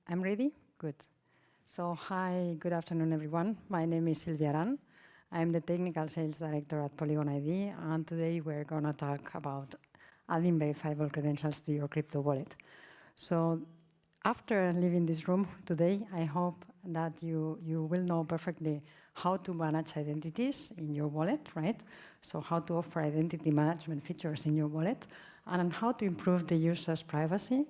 I'm ready? Good. So hi, good afternoon, everyone. My name is Silvia Aran. I'm the Technical Sales Director at Polygon ID, and today we're going to talk about adding verifiable credentials to your crypto wallet. So after leaving this room today, I hope that you will know perfectly how to manage identities in your wallet, right? So how to offer identity management features in your wallet, and how to improve the user's privacy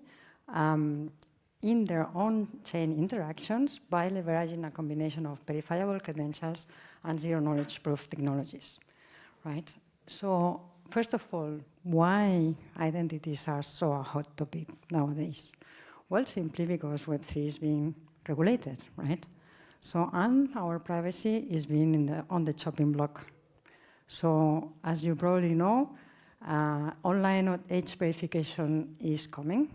in their on-chain interactions by leveraging a combination of verifiable credentials and zero-knowledge proof technologies, right? So first of all, why identities are so a hot topic nowadays? Well, simply because Web3 is being regulated, right? So, and our privacy is being on the chopping block. So, as you probably know, online age verification is coming,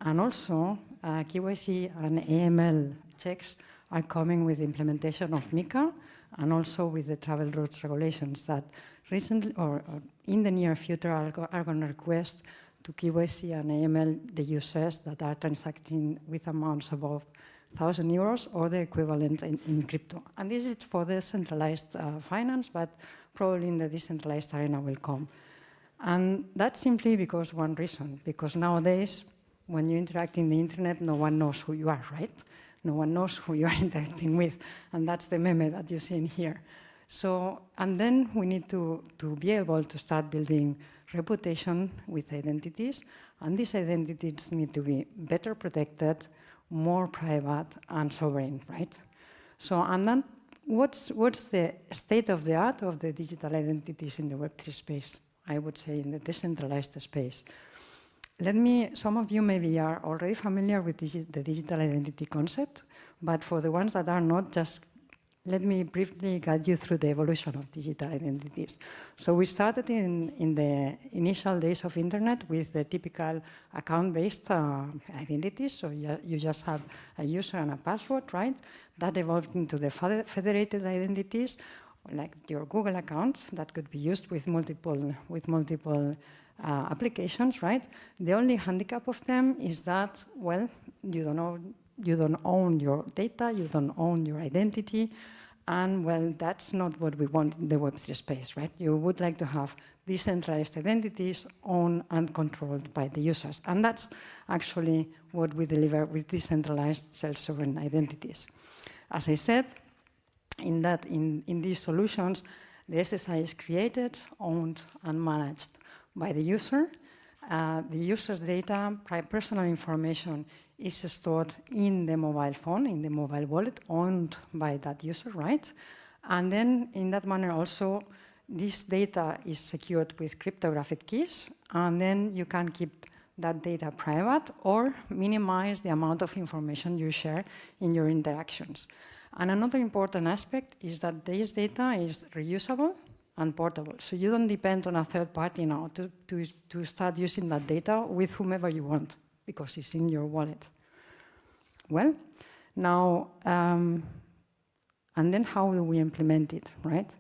and also KYC and AML checks are coming with the implementation of MiCA and also with the travel routes regulations that recently or in the near future are going to request to KYC and AML the users that are transacting with amounts above 1,000 euros or the equivalent in crypto. And this is for the centralized finance, but probably in the decentralized arena will come. And that's simply because one reason, because nowadays, when you interact in the internet, no one knows who you are, right? No one knows who you are interacting with, and that's the meme that you see in here. So, and then we need to be able to start building reputation with identities, and these identities need to be better protected, more private, and sovereign, right? So, and then what's the state of the art of the digital identities in the Web3 space? I would say in the decentralized space. Some of you maybe are already familiar with the digital identity concept, but for the ones that are not, just let me briefly guide you through the evolution of digital identities. So we started in the initial days of internet with the typical account-based identities. So you just have a user and a password, right? That evolved into the federated identities, like your Google account that could be used with multiple applications, right? The only handicap of them is that, well, you don't own your data, you don't own your identity, and well, that's not what we want in the Web3 space, right? You would like to have decentralized identities owned and controlled by the users, and that's actually what we deliver with decentralized self-sovereign identities. As I said, in these solutions, the SSI is created, owned, and managed by the user. The user's data, personal information is stored in the mobile phone, in the mobile wallet, owned by that user, right? And then in that manner also, this data is secured with cryptographic keys, and then you can keep that data private or minimize the amount of information you share in your interactions. And another important aspect is that this data is reusable and portable. So you don't depend on a third party now to start using that data with whomever you want, because it's in your wallet. Well, now, and then how do we implement it, right?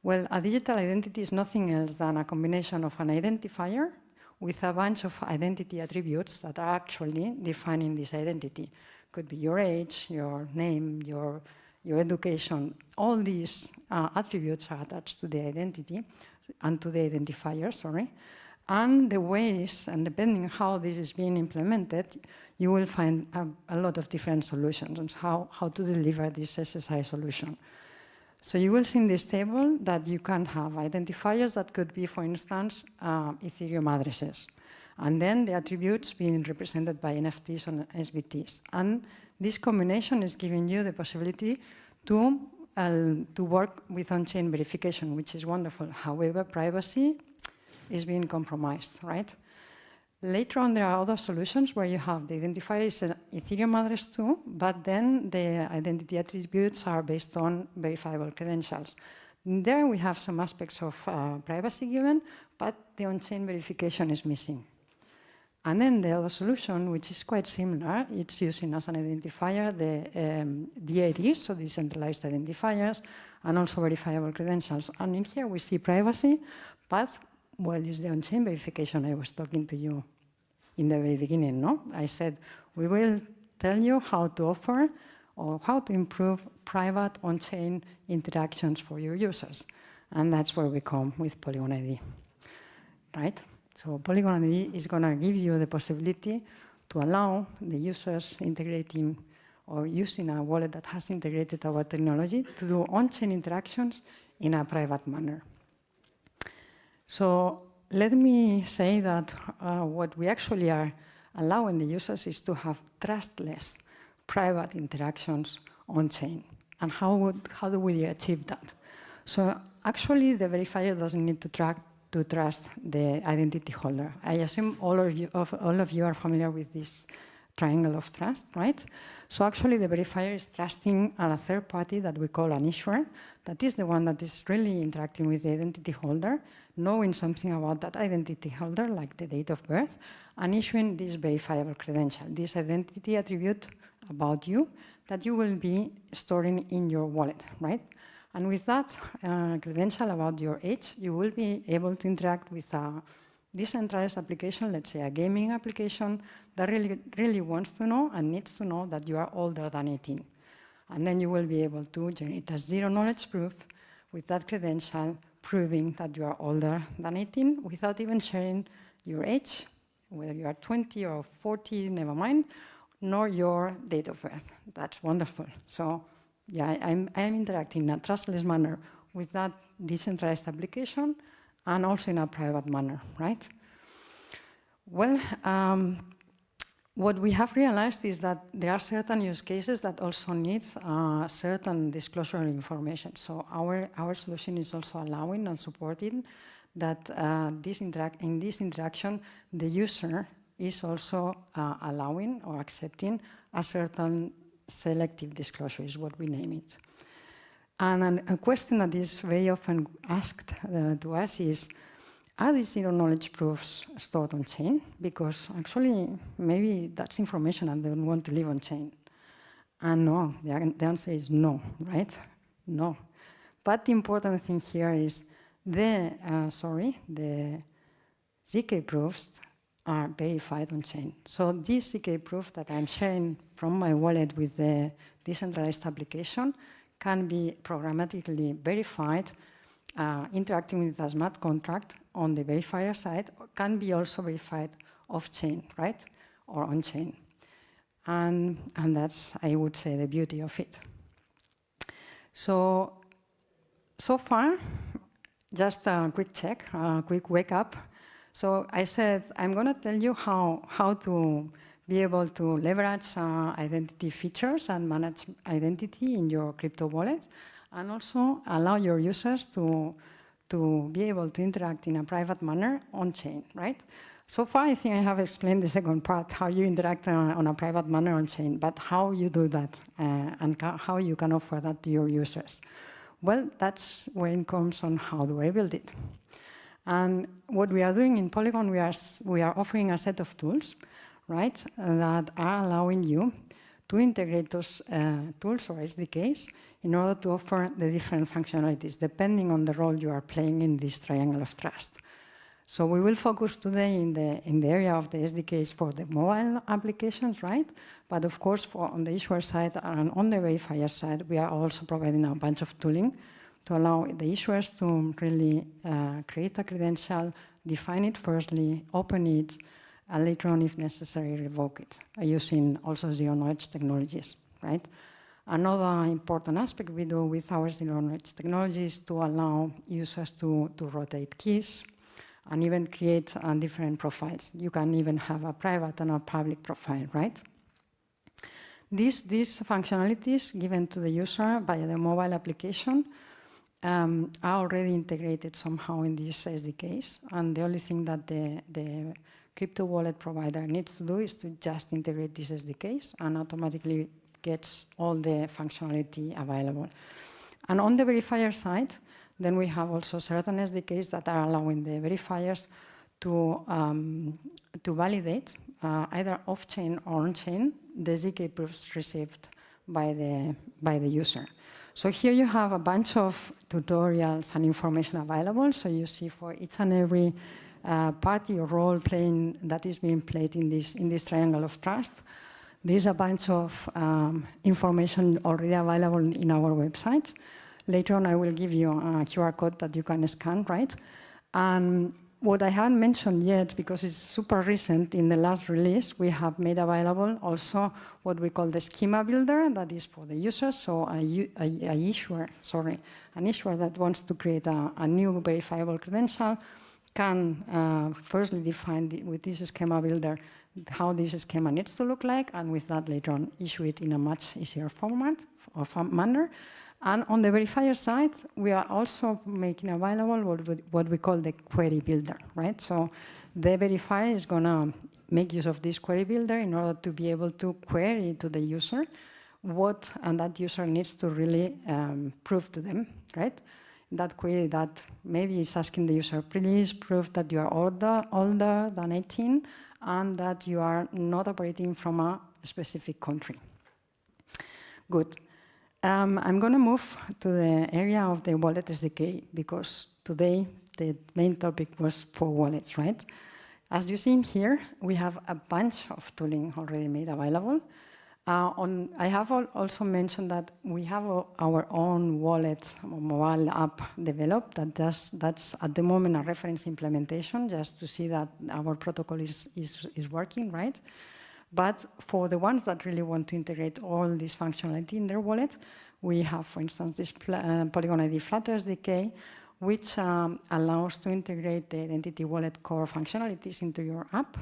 Well, a digital identity is nothing else than a combination of an identifier with a bunch of identity attributes that are actually defining this identity. Could be your age, your name, your education. All these attributes are attached to the identity and to the identifier, sorry. And the ways, and depending on how this is being implemented, you will find a lot of different solutions on how to deliver this SSI solution. So you will see in this table that you can have identifiers that could be, for instance, Ethereum addresses. And then the attributes being represented by NFTs and SBTs. And this combination is giving you the possibility to work with on-chain verification, which is wonderful. However, privacy is being compromised, right? Later on, there are other solutions where you have the identifier is an Ethereum address too, but then the identity attributes are based on verifiable credentials. There we have some aspects of privacy given, but the on-chain verification is missing. And then the other solution, which is quite similar, it's using as an identifier the DIDs, so decentralized identifiers, and also verifiable credentials. And in here we see privacy, but, well, it's the on-chain verification I was talking to you in the very beginning, no? I said we will tell you how to offer or how to improve private on-chain interactions for your users. And that's where we come with Polygon ID, right? So Polygon ID is going to give you the possibility to allow the users integrating or using a wallet that has integrated our technology to do on-chain interactions in a private manner. So let me say that what we actually are allowing the users is to have trustless private interactions on-chain. And how do we achieve that? So actually, the verifier doesn't need to trust the identity holder. I assume all of you are familiar with this triangle of trust, right? So actually, the verifier is trusting a third party that we call an issuer. That is the one that is really interacting with the identity holder, knowing something about that identity holder, like the date of birth, and issuing this verifiable credential, this identity attribute about you that you will be storing in your wallet, right? And with that credential about your age, you will be able to interact with a decentralized application, let's say a gaming application, that really wants to know and needs to know that you are older than 18. And then you will be able to generate a zero-knowledge proof with that credential, proving that you are older than 18 without even sharing your age, whether you are 20 or 40, never mind, nor your date of birth. That's wonderful. So yeah, I'm interacting in a trustless manner with that decentralized application and also in a private manner, right? Well, what we have realized is that there are certain use cases that also need certain disclosure information. So our solution is also allowing and supporting that in this interaction, the user is also allowing or accepting a certain selective disclosure, is what we name it. And a question that is very often asked to us is, are these zero-knowledge proofs stored on-chain? Because actually, maybe that's information and they don't want to live on-chain. And no, the answer is no, right? No. But the important thing here is the ZK proofs are verified on-chain. So this ZK proof that I'm sharing from my wallet with the decentralized application can be programmatically verified, interacting with a smart contract on the verifier side, or can be also verified off-chain, right? Or on-chain. And that's, I would say, the beauty of it. So far, just a quick check, a quick wake up. So I said, I'm going to tell you how to be able to leverage identity features and manage identity in your crypto wallet, and also allow your users to be able to interact in a private manner on-chain, right? So far, I think I have explained the second part, how you interact on a private manner on-chain, but how you do that and how you can offer that to your users. Well, that's where it comes on how do I build it. And what we are doing in Polygon, we are offering a set of tools, right, that are allowing you to integrate those tools or SDKs in order to offer the different functionalities, depending on the role you are playing in this triangle of trust. So we will focus today in the area of the SDKs for the mobile applications, right? But of course, on the issuer side and on the verifier side, we are also providing a bunch of tooling to allow the issuers to really create a credential, define it firstly, open it, and later on, if necessary, revoke it, using also zero-knowledge technologies, right? Another important aspect we do with our zero-knowledge technology is to allow users to rotate keys and even create different profiles. You can even have a private and a public profile, right? These functionalities given to the user by the mobile application are already integrated somehow in these SDKs, and the only thing that the crypto wallet provider needs to do is to just integrate these SDKs and automatically gets all the functionality available. And on the verifier side, then we have also certain SDKs that are allowing the verifiers to validate either off-chain or on-chain the ZK proofs received by the user. So here you have a bunch of tutorials and information available. So you see for each and every party or role playing that is being played in this triangle of trust, There's a bunch of information already available in our website. Later on, I will give you a QR code that you can scan, right? And what I haven't mentioned yet, because it's super recent, in the last release, we have made available also what we call the schema builder, that is for the users. So an issuer that wants to create a new verifiable credential can firstly define with this schema builder how this schema needs to look like, and with that later on issue it in a much easier format or manner. And on the verifier side, we are also making available what we call the query builder, right? So the verifier is going to make use of this query builder in order to be able to query to the user and that user needs to really prove to them, right? That query that maybe is asking the user, please prove that you are older than 18 and that you are not operating from a specific country. Good. I'm going to move to the area of the wallet SDK because today the main topic was for wallets, right? As you see in here, we have a bunch of tooling already made available. I have also mentioned that we have our own wallet mobile app developed. That's at the moment a reference implementation just to see that our protocol is working, right? But for the ones that really want to integrate all this functionality in their wallet, we have, for instance, this Polygon ID Flutter SDK, which allows to integrate the identity wallet core functionalities into your app.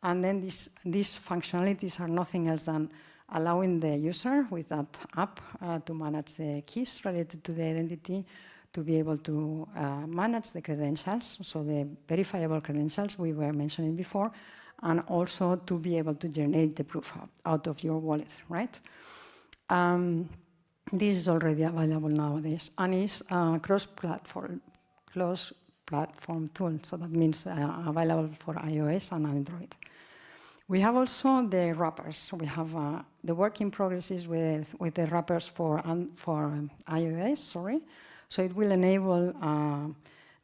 And then these functionalities are nothing else than allowing the user with that app to manage the keys related to the identity, to be able to manage the credentials, so the verifiable credentials we were mentioning before, and also to be able to generate the proof out of your wallet, right? This is already available nowadays, and is a cross-platform tool, so that means available for iOS and Android. We have also the wrappers. We have the work in progress with the wrappers for iOS, So it will enable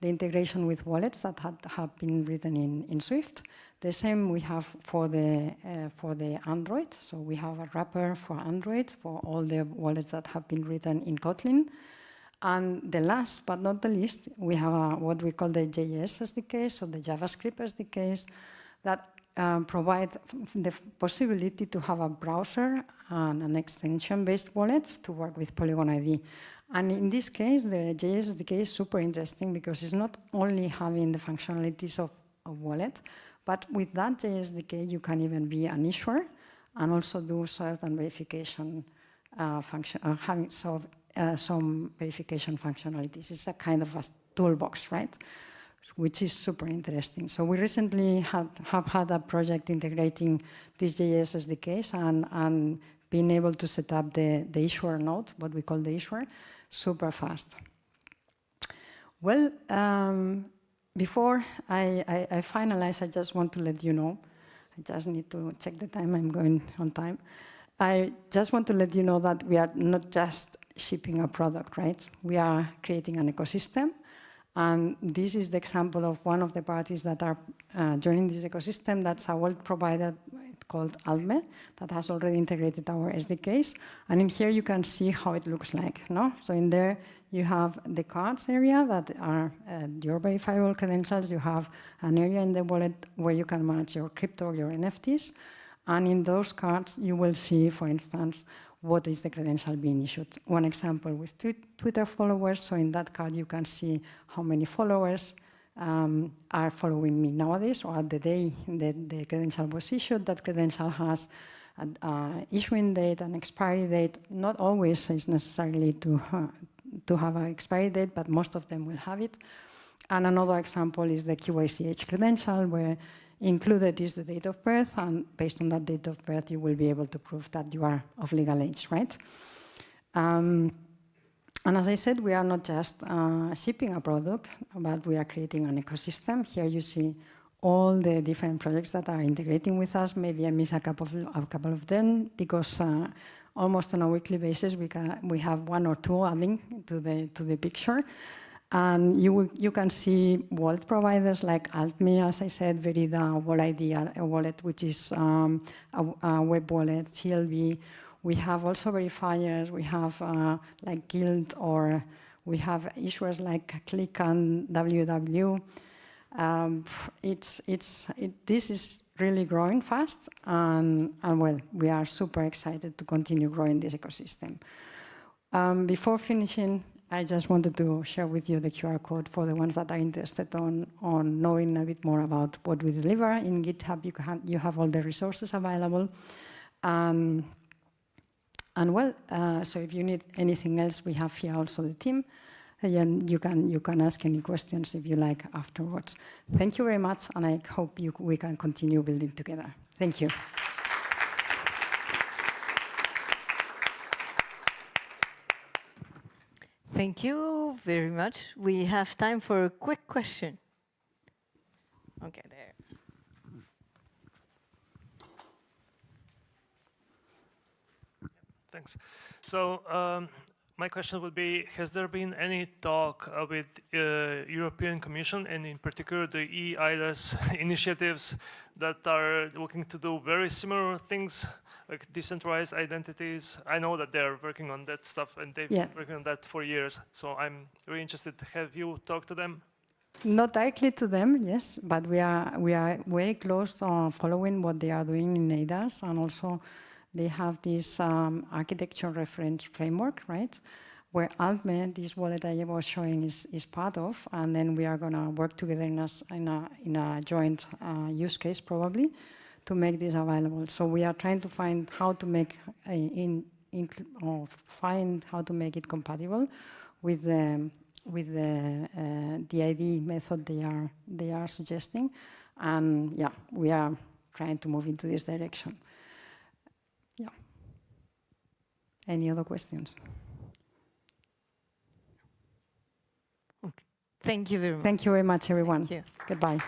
the integration with wallets that have been written in Swift. The same we have for the Android. So we have a wrapper for Android for all the wallets that have been written in Kotlin. And the last but not the least, we have what we call the JS SDKs, so the JavaScript SDKs that provide the possibility to have a browser and an extension-based wallet to work with Polygon ID. And in this case, the JS SDK is super interesting because it's not only having the functionalities of a wallet, but with that JS SDK, you can even be an issuer and also do certain verification having some verification functionalities. It's a kind of a toolbox, right? Which is super interesting. So we recently have had a project integrating these JS SDKs and being able to set up the issuer node, what we call the issuer, super fast. Well, before I finalize, I just want to let you know, I just need to check the time, I'm going on time. I just want to let you know that we are not just shipping a product, right? We are creating an ecosystem. And this is the example of one of the parties that are joining this ecosystem. That's a wallet provider called Alme that has already integrated our SDKs. And in here, you can see how it looks like. No? So in there, you have the cards area that are your verifiable credentials. You have an area in the wallet where you can manage your crypto, your NFTs. And in those cards, you will see, for instance, what is the credential being issued. One example with Twitter followers. So in that card, you can see how many followers are following me nowadays, or at the day the credential was issued. That credential has an issuing date, an expiry date. Not always is necessarily to have an expiry date, but most of them will have it. And another example is the QICH credential, where included is the date of birth, and based on that date of birth, you will be able to prove that you are of legal age, right? And as I said, we are not just shipping a product, but we are creating an ecosystem. Here you see all the different projects that are integrating with us. Maybe I miss a couple of them because almost on a weekly basis we have one or two adding to the picture. And you can see wallet providers like Altme, as I said, Verida, WallID, a wallet which is a web wallet, CLV. We have also verifiers. We have like Guild, or we have issuers like Click and WW. This is really growing fast, and well, we are super excited to continue growing this ecosystem. Before finishing, I just wanted to share with you the QR code for the ones that are interested on knowing a bit more about what we deliver. In GitHub, you have all the resources available. And well, so if you need anything else, we have here also the team. And you can ask any questions if you like afterwards. Thank you very much, and I hope we can continue building together. Thank you. Thank you very much. We have time for a quick question. Okay, there. Thanks. So my question would be, has there been any talk with European Commission, and in particular the e-IDAS initiatives that are looking to do very similar things, like decentralized identities? I know that they're working on that stuff, and they've been working on that for years. So I'm really interested. Have you talked to them? Not directly to them, yes, but we are very close on following what they are doing in ADAS, and also they have this architecture reference framework, right? Where Altme, this wallet I was showing, is part of, and then we are going to work together in a joint use case probably to make this available. So we are trying to find how to make how to make it compatible with the ID method they are suggesting, and yeah, we are trying to move into this direction. Yeah. Any other questions? Okay. Thank you very much. Thank you very much, everyone. Thank you. Goodbye.